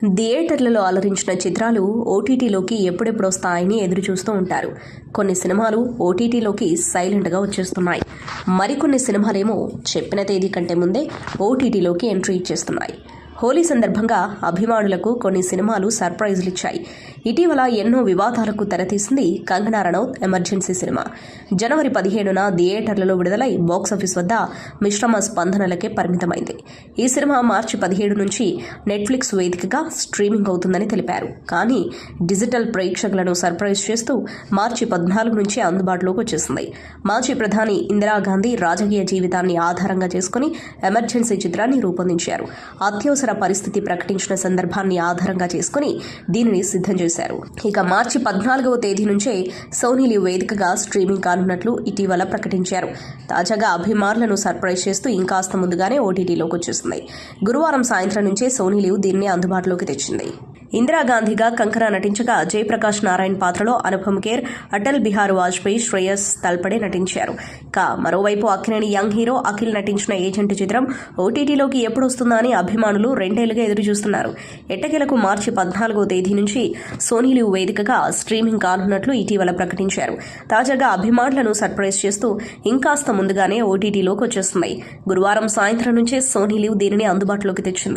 థియేటర్లలో అలరించిన చిత్రాలు ఓటీటీలోకి ఎప్పుడెప్పుడు వస్తాయని ఎదురు చూస్తూ ఉంటారు. కొన్ని సినిమాలు ఓటీటీలోకి సైలెంట్గా వచ్చేస్తున్నాయి. మరికొన్ని సినిమాలేమో చెప్పిన తేదీ కంటే ముందే ఓటీటీలోకి ఎంట్రీ ఇచ్చేస్తున్నాయి. హోలీ సందర్భంగా అభిమానులకు కొన్ని సినిమాలు సర్ప్రైజులు ఇచ్చాయి. ఇటీవల ఎన్నో వివాదాలకు తెరతీసింది కంగనా రనౌత్ ఎమర్జెన్సీ సినిమా. జనవరి 17న థియేటర్లలో విడుదలై బాక్సాఫీస్ వద్ద మిశ్రమ స్పందనలకే పరిమితమైంది. ఈ సినిమా మార్చి 17 నుంచి నెట్ఫ్లిక్స్ వేదికగా స్ట్రీమింగ్ అవుతుందని తెలిపారు. కానీ డిజిటల్ ప్రేక్షకులను సర్ప్రైజ్ చేస్తూ మార్చి 14 నుంచి అందుబాటులోకి వచ్చేసింది. మాజీ ప్రధాని ఇందిరాగాంధీ రాజకీయ జీవితాన్ని ఆధారంగా చేసుకుని ఎమర్జెన్సీ చిత్రాన్ని రూపొందించారు. అత్యవసర పరిస్థితి ప్రకటించిన సందర్భాన్ని ఆధారంగా చేసుకుని దీనిని సిద్ధం చేశారు. ఇక మార్చి 14వ తేదీ నుంచే సోనీ లివ్ వేదికగా స్ట్రీమింగ్ కానున్నట్లు ఇటీవల ప్రకటించారు. తాజాగా అభిమానులను సర్ప్రైజ్ చేస్తూ ఇంకాస్త ముందుగానే ఓటీటీలోకి వచ్చేసింది. గురువారం సాయంత్రం నుంచే సోనీ లివ్ దీన్ని అందుబాటులోకి తెచ్చింది. ఇందిరాగాంధీగా కంకనా నటించగా జయప్రకాష్ నారాయణ్ పాత్రలో అనుపమ్ ఖేర్, అటల్ బిహారీ వాజ్పేయి, శ్రేయస్ తల్పడే నటించారు. ఇక మరోవైపు అక్కినేని యంగ్ హీరో అఖిల్ నటించిన ఏజెంట్ చిత్రం ఓటీటీలోకి ఎప్పుడు వస్తుందా అని అభిమానులు రెండేళ్లుగా ఎదురు చూస్తున్నారు. ఎట్టకేలకు మార్చి 14వ తేదీ నుంచి సోనీ లివ్ వేదికగా స్ట్రీమింగ్ కానున్నట్లు ఇటీవల ప్రకటించారు. తాజాగా అభిమానులను సర్ప్రైజ్ చేస్తూ ఇంకాస్త ముందుగానే ఓటీటీలోకి వచ్చేస్తుంది. గురువారం సాయంత్రం నుంచే సోనీ లివ్ దీనిని అందుబాటులోకి తెచ్చింది.